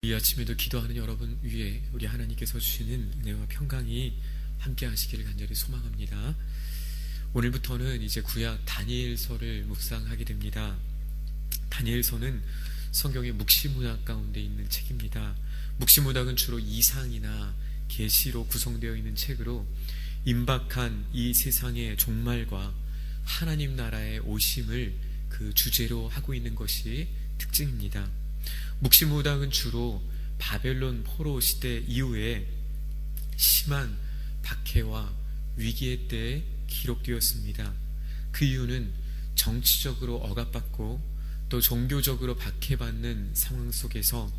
이 아침에도 기도하는 여러분 위에 우리 하나님께서 주시는 은혜와 평강이 함께 하시기를 간절히 소망합니다. 오늘부터는 이제 구약 다니엘서를 묵상하게 됩니다. 다니엘서는 성경의 묵시문학 가운데 있는 책입니다. 묵시문학은 주로 이상이나 계시로 구성되어 있는 책으로 임박한 이 세상의 종말과 하나님 나라의 오심을 그 주제로 하고 있는 것이 특징입니다. 묵시문학은 주로 바벨론 포로 시대 이후에 심한 박해와 위기의 때에 기록되었습니다. 그 이유는 정치적으로 억압받고 또 종교적으로 박해받는 상황 속에서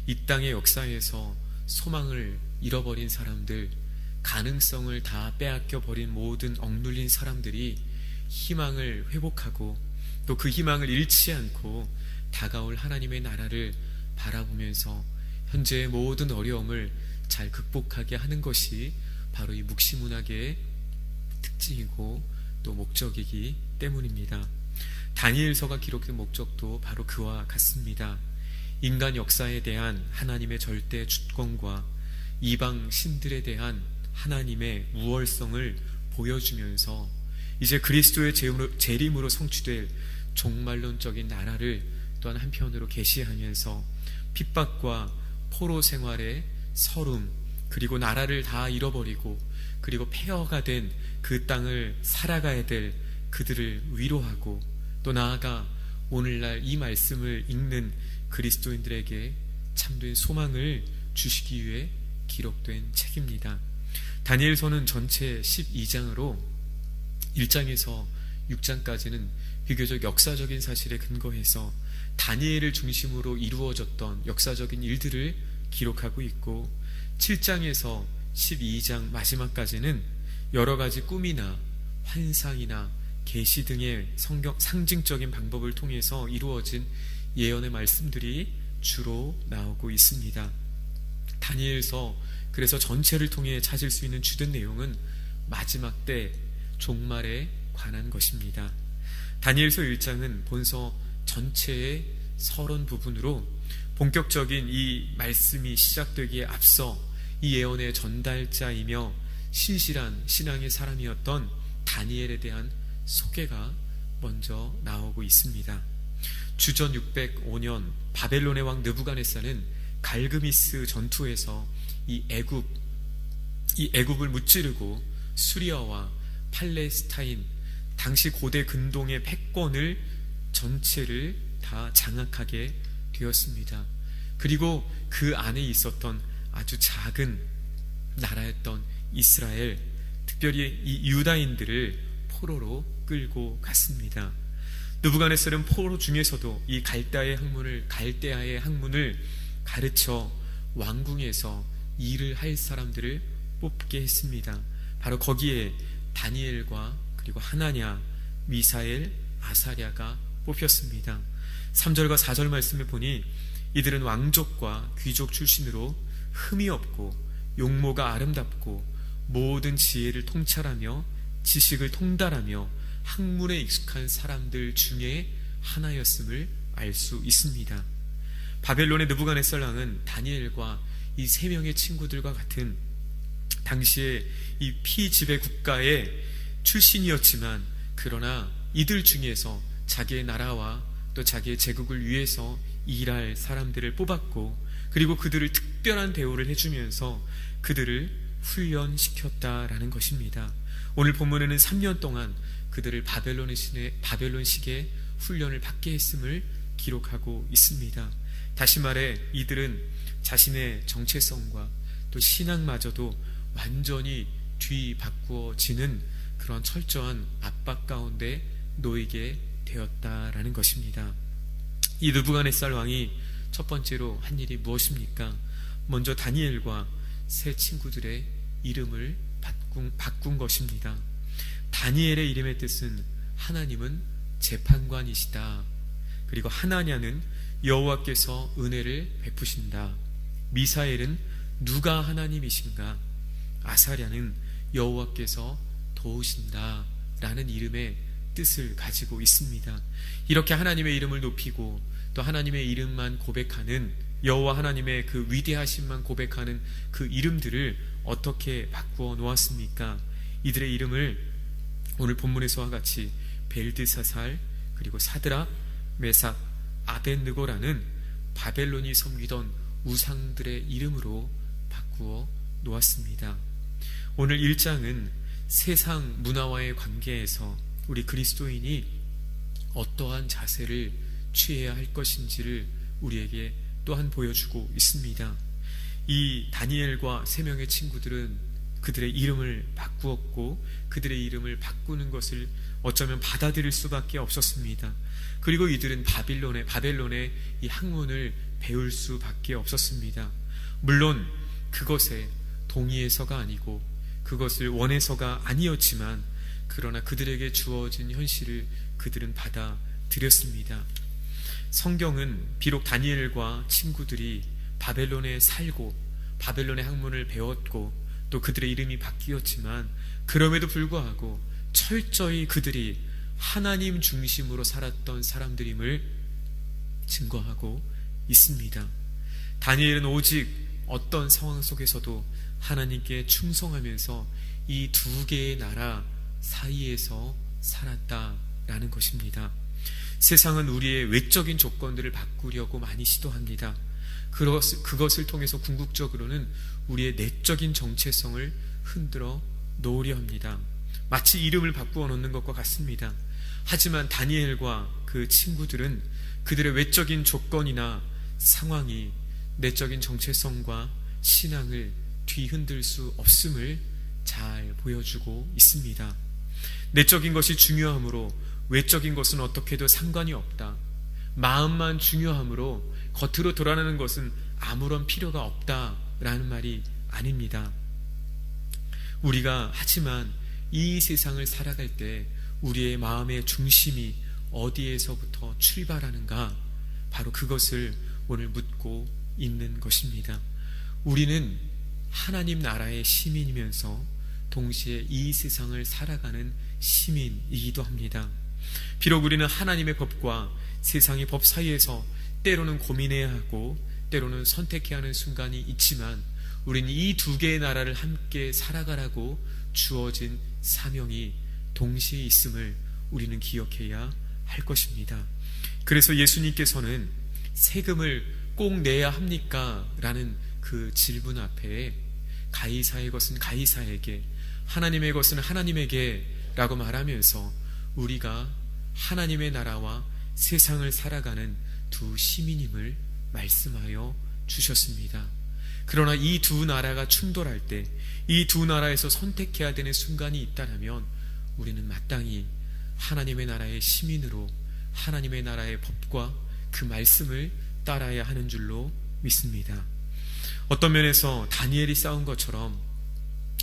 이 땅의 역사에서 소망을 잃어버린 사람들, 가능성을 다 빼앗겨버린 모든 억눌린 사람들이 희망을 회복하고 또 그 희망을 잃지 않고 다가올 하나님의 나라를 바라보면서 현재의 모든 어려움을 잘 극복하게 하는 것이 바로 이 묵시문학의 특징이고 또 목적이기 때문입니다. 다니엘서가 기록된 목적도 바로 그와 같습니다. 인간 역사에 대한 하나님의 절대 주권과 이방 신들에 대한 하나님의 우월성을 보여주면서 이제 그리스도의 재림으로 성취될 종말론적인 나라를 또한 한편으로 계시하면서 핍박과 포로 생활의 서름, 그리고 나라를 다 잃어버리고 그리고 폐허가 된 그 땅을 살아가야 될 그들을 위로하고 또 나아가 오늘날 이 말씀을 읽는 그리스도인들에게 참된 소망을 주시기 위해 기록된 책입니다. 다니엘서는 전체 12장으로 1장에서 6장까지는 비교적 역사적인 사실에 근거해서 다니엘을 중심으로 이루어졌던 역사적인 일들을 기록하고 있고 7장에서 12장 마지막까지는 여러 가지 꿈이나 환상이나 계시 등의 성경 상징적인 방법을 통해서 이루어진 예언의 말씀들이 주로 나오고 있습니다. 다니엘서 그래서 전체를 통해 찾을 수 있는 주된 내용은 마지막 때 종말에 관한 것입니다. 다니엘서 1장은 본서 전체의 서론 부분으로 본격적인 이 말씀이 시작되기에 앞서 이 예언의 전달자이며 신실한 신앙의 사람이었던 다니엘에 대한 소개가 먼저 나오고 있습니다. 주전 605년 바벨론의 왕 느부갓네살은 갈그미스 전투에서 이 애굽을 무찌르고 수리아와 팔레스타인 당시 고대 근동의 패권을 전체를 다 장악하게 되었습니다. 그리고 그 안에 있었던 아주 작은 나라였던 이스라엘, 특별히 이 유다인들을 포로로 끌고 갔습니다. 느부갓네살은 포로 중에서도 이 갈대아의 학문을 가르쳐 왕궁에서 일을 할 사람들을 뽑게 했습니다. 바로 거기에 다니엘과 그리고 하나냐, 미사엘, 아사랴가 뽑혔습니다. 3절과 4절 말씀을 보니 이들은 왕족과 귀족 출신으로 흠이 없고 용모가 아름답고 모든 지혜를 통찰하며 지식을 통달하며 학문에 익숙한 사람들 중에 하나였음을 알 수 있습니다. 바벨론의 느부갓네살 왕은 다니엘과 이 세 명의 친구들과 같은 당시에 이 피지배 국가의 출신이었지만 그러나 이들 중에서 자기의 나라와 또 자기의 제국을 위해서 일할 사람들을 뽑았고 그리고 그들을 특별한 대우를 해주면서 그들을 훈련시켰다라는 것입니다. 오늘 본문에는 3년 동안 그들을 바벨론식의 훈련을 받게 했음을 기록하고 있습니다. 다시 말해 이들은 자신의 정체성과 또 신앙마저도 완전히 뒤바꾸어지는 그런 철저한 압박 가운데 놓이게 되었다라는 것입니다. 이 느부갓네살 왕이 첫 번째로 한 일이 무엇입니까? 먼저 다니엘과 세 친구들의 이름을 바꾼 것입니다. 다니엘의 이름의 뜻은 하나님은 재판관이시다. 그리고 하나냐는 여호와께서 은혜를 베푸신다. 미사엘은 누가 하나님이신가? 아사랴는 여호와께서 도우신다 라는 이름의 뜻을 가지고 있습니다. 이렇게 하나님의 이름을 높이고 또 하나님의 이름만 고백하는 여호와 하나님의 그 위대하심만 고백하는 그 이름들을 어떻게 바꾸어 놓았습니까? 이들의 이름을 오늘 본문에서와 같이 벨드사살, 그리고 사드락, 메삭, 아벳느고라는 바벨론이 섬기던 우상들의 이름으로 바꾸어 놓았습니다. 오늘 1장은 세상 문화와의 관계에서 우리 그리스도인이 어떠한 자세를 취해야 할 것인지를 우리에게 또한 보여주고 있습니다. 이 다니엘과 3명의 친구들은 그들의 이름을 바꾸었고 그들의 이름을 바꾸는 것을 어쩌면 받아들일 수밖에 없었습니다. 그리고 이들은 바벨론의 이 학문을 배울 수밖에 없었습니다. 물론 그것에 동의해서가 아니고 그것을 원해서가 아니었지만 그러나 그들에게 주어진 현실을 그들은 받아들였습니다. 성경은 비록 다니엘과 친구들이 바벨론에 살고 바벨론의 학문을 배웠고 또 그들의 이름이 바뀌었지만 그럼에도 불구하고 철저히 그들이 하나님 중심으로 살았던 사람들임을 증거하고 있습니다. 다니엘은 오직 어떤 상황 속에서도 하나님께 충성하면서 이 2개의 나라 사이에서 살았다라는 것입니다. 세상은 우리의 외적인 조건들을 바꾸려고 많이 시도합니다. 그것을 통해서 궁극적으로는 우리의 내적인 정체성을 흔들어 놓으려 합니다. 마치 이름을 바꾸어 놓는 것과 같습니다. 하지만 다니엘과 그 친구들은 그들의 외적인 조건이나 상황이 내적인 정체성과 신앙을 뒤흔들 수 없음을 잘 보여주고 있습니다. 내적인 것이 중요하므로 외적인 것은 어떻게 해도 상관이 없다. 마음만 중요하므로 겉으로 드러나는 것은 아무런 필요가 없다라는 말이 아닙니다. 우리가 하지만 이 세상을 살아갈 때 우리의 마음의 중심이 어디에서부터 출발하는가? 바로 그것을 오늘 묻고 있는 것입니다. 우리는 하나님 나라의 시민이면서 동시에 이 세상을 살아가는 시민이기도 합니다. 비록 우리는 하나님의 법과 세상의 법 사이에서 때로는 고민해야 하고 때로는 선택해야 하는 순간이 있지만 우리는 이 2개의 나라를 함께 살아가라고 주어진 사명이 동시에 있음을 우리는 기억해야 할 것입니다. 그래서 예수님께서는 세금을 꼭 내야 합니까? 라는 그 질문 앞에 가이사의 것은 가이사에게, 하나님의 것은 하나님에게 라고 말하면서 우리가 하나님의 나라와 세상을 살아가는 2 시민임을 말씀하여 주셨습니다. 그러나 이 2 나라가 충돌할 때, 이 2 나라에서 선택해야 되는 순간이 있다면 우리는 마땅히 하나님의 나라의 시민으로 하나님의 나라의 법과 그 말씀을 따라야 하는 줄로 믿습니다. 어떤 면에서 다니엘이 싸운 것처럼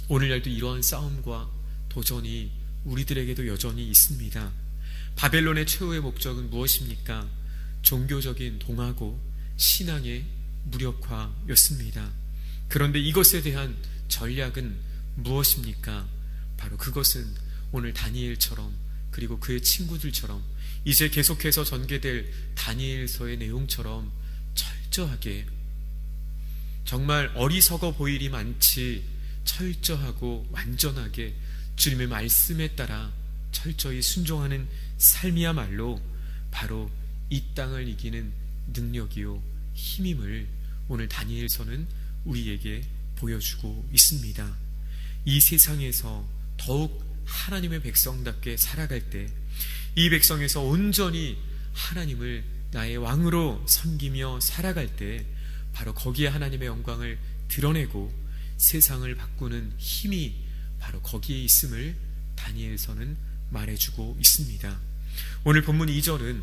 오늘날도 이러한 싸움과 도전이 우리들에게도 여전히 있습니다. 바벨론의 최후의 목적은 무엇입니까? 종교적인 동화고 신앙의 무력화였습니다. 그런데 이것에 대한 전략은 무엇입니까? 바로 그것은 오늘 다니엘처럼 그리고 그의 친구들처럼 이제 계속해서 전개될 다니엘서의 내용처럼 철저하게, 정말 어리석어 보이리 많지 철저하고 완전하게 주님의 말씀에 따라 철저히 순종하는 삶이야말로 바로 이 땅을 이기는 능력이요 힘임을 오늘 다니엘서는 우리에게 보여주고 있습니다. 이 세상에서 더욱 하나님의 백성답게 살아갈 때, 이 백성에서 온전히 하나님을 나의 왕으로 섬기며 살아갈 때 바로 거기에 하나님의 영광을 드러내고 세상을 바꾸는 힘이 바로 거기에 있음을 다니엘서는 말해주고 있습니다. 오늘 본문 2절은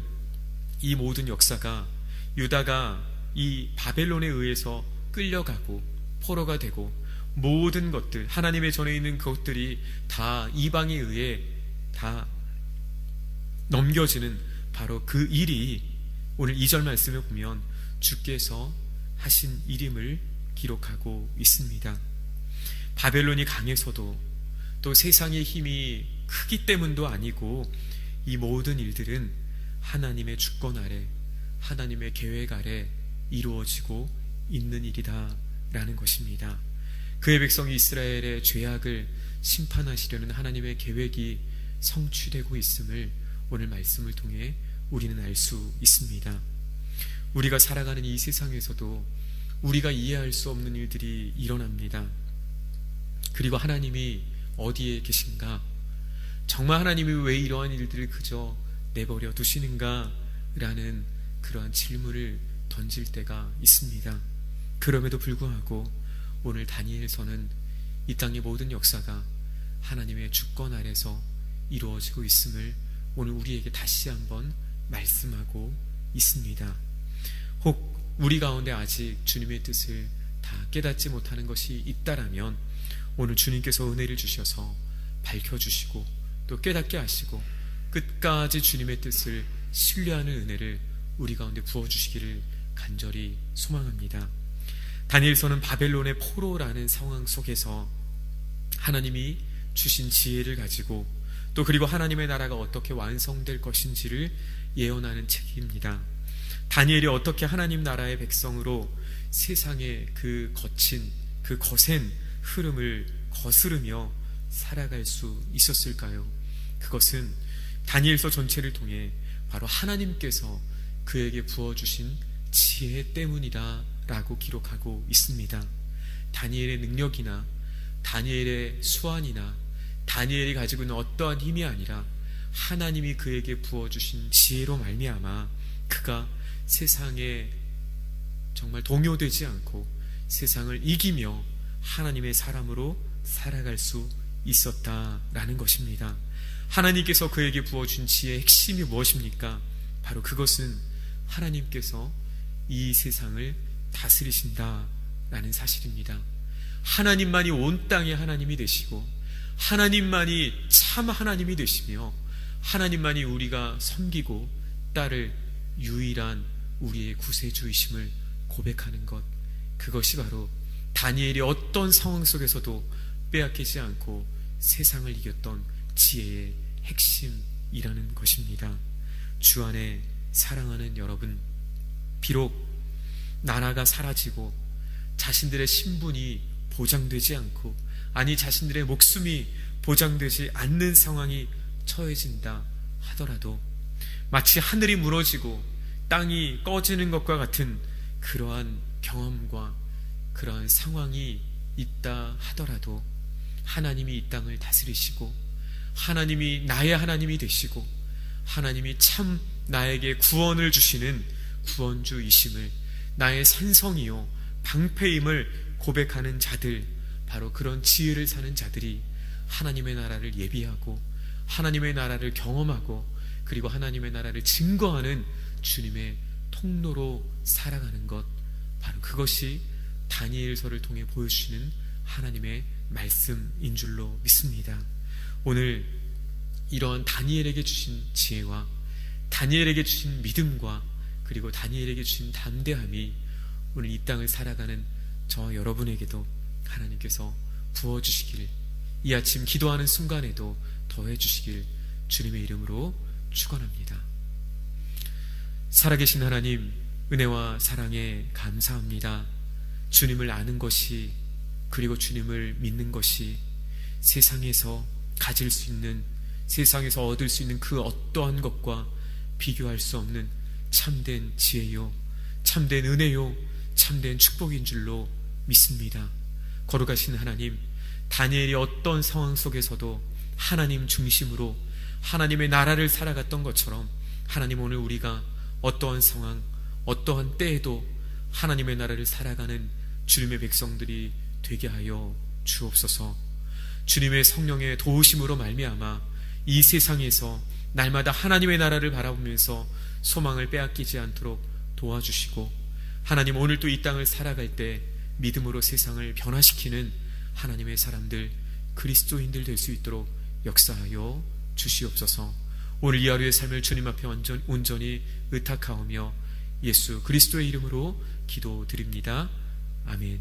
이 모든 역사가 유다가 이 바벨론에 의해서 끌려가고 포로가 되고 모든 것들, 하나님의 전에 있는 것들이 다 이방에 의해 다 넘겨지는 바로 그 일이 오늘 2절 말씀을 보면 주께서 하신 일임을 기록하고 있습니다. 바벨론이 강해서도 또 세상의 힘이 크기 때문도 아니고 이 모든 일들은 하나님의 주권 아래, 하나님의 계획 아래 이루어지고 있는 일이다 라는 것입니다. 그의 백성 이스라엘의 죄악을 심판하시려는 하나님의 계획이 성취되고 있음을 오늘 말씀을 통해 우리는 알 수 있습니다. 우리가 살아가는 이 세상에서도 우리가 이해할 수 없는 일들이 일어납니다. 그리고 하나님이 어디에 계신가? 정말 하나님이 왜 이러한 일들을 그저 내버려 두시는가? 라는 그러한 질문을 던질 때가 있습니다. 그럼에도 불구하고 오늘 다니엘서는 이 땅의 모든 역사가 하나님의 주권 아래서 이루어지고 있음을 오늘 우리에게 다시 한번 말씀하고 있습니다. 혹 우리 가운데 아직 주님의 뜻을 다 깨닫지 못하는 것이 있다라면 오늘 주님께서 은혜를 주셔서 밝혀주시고 또 깨닫게 하시고 끝까지 주님의 뜻을 신뢰하는 은혜를 우리 가운데 부어주시기를 간절히 소망합니다. 다니엘서는 바벨론의 포로라는 상황 속에서 하나님이 주신 지혜를 가지고 또 그리고 하나님의 나라가 어떻게 완성될 것인지를 예언하는 책입니다. 다니엘이 어떻게 하나님 나라의 백성으로 세상의 그 거친 그 거센 흐름을 거스르며 살아갈 수 있었을까요? 그것은 다니엘서 전체를 통해 바로 하나님께서 그에게 부어주신 지혜 때문이다 라고 기록하고 있습니다. 다니엘의 능력이나 다니엘의 수완이나 다니엘이 가지고 있는 어떠한 힘이 아니라 하나님이 그에게 부어주신 지혜로 말미암아 그가 세상에 정말 동요되지 않고 세상을 이기며 하나님의 사람으로 살아갈 수 있었다라는 것입니다. 하나님께서 그에게 부어준 지혜의 핵심이 무엇입니까? 바로 그것은 하나님께서 이 세상을 다스리신다라는 사실입니다. 하나님만이 온 땅의 하나님이 되시고 하나님만이 참 하나님이 되시며 하나님만이 우리가 섬기고 따를 유일한 우리의 구세주이심을 고백하는 것, 그것이 바로 다니엘이 어떤 상황 속에서도 빼앗기지 않고 세상을 이겼던 지혜의 핵심이라는 것입니다. 주 안에 사랑하는 여러분, 비록 나라가 사라지고 자신들의 신분이 보장되지 않고 아니 자신들의 목숨이 보장되지 않는 상황이 처해진다 하더라도 마치 하늘이 무너지고 땅이 꺼지는 것과 같은 그러한 경험과 그러한 상황이 있다 하더라도 하나님이 이 땅을 다스리시고 하나님이 나의 하나님이 되시고 하나님이 참 나에게 구원을 주시는 구원주이심을 나의 산성이요 방패임을 고백하는 자들, 바로 그런 지혜를 사는 자들이 하나님의 나라를 예비하고 하나님의 나라를 경험하고 그리고 하나님의 나라를 증거하는 주님의 통로로 살아가는 것, 바로 그것이 다니엘서를 통해 보여주시는 하나님의 말씀인 줄로 믿습니다. 오늘 이러한 다니엘에게 주신 지혜와 다니엘에게 주신 믿음과 그리고 다니엘에게 주신 담대함이 오늘 이 땅을 살아가는 저 여러분에게도 하나님께서 부어주시기를, 이 아침 기도하는 순간에도 더해주시길 주님의 이름으로 축원합니다. 살아계신 하나님, 은혜와 사랑에 감사합니다. 주님을 아는 것이 그리고 주님을 믿는 것이 세상에서 가질 수 있는, 세상에서 얻을 수 있는 그 어떠한 것과 비교할 수 없는 참된 지혜요, 참된 은혜요, 참된 축복인 줄로 믿습니다. 거룩하신 하나님, 다니엘이 어떤 상황 속에서도 하나님 중심으로 하나님의 나라를 살아갔던 것처럼 하나님, 오늘 우리가 어떠한 상황, 어떠한 때에도 하나님의 나라를 살아가는 주님의 백성들이 되게 하여 주옵소서. 주님의 성령의 도우심으로 말미암아 이 세상에서 날마다 하나님의 나라를 바라보면서 소망을 빼앗기지 않도록 도와주시고, 하나님, 오늘 또 이 땅을 살아갈 때 믿음으로 세상을 변화시키는 하나님의 사람들, 그리스도인들 될 수 있도록 역사하여 주시옵소서. 오늘 이 하루의 삶을 주님 앞에 온전히 의탁하오며 예수 그리스도의 이름으로 기도드립니다. 아멘.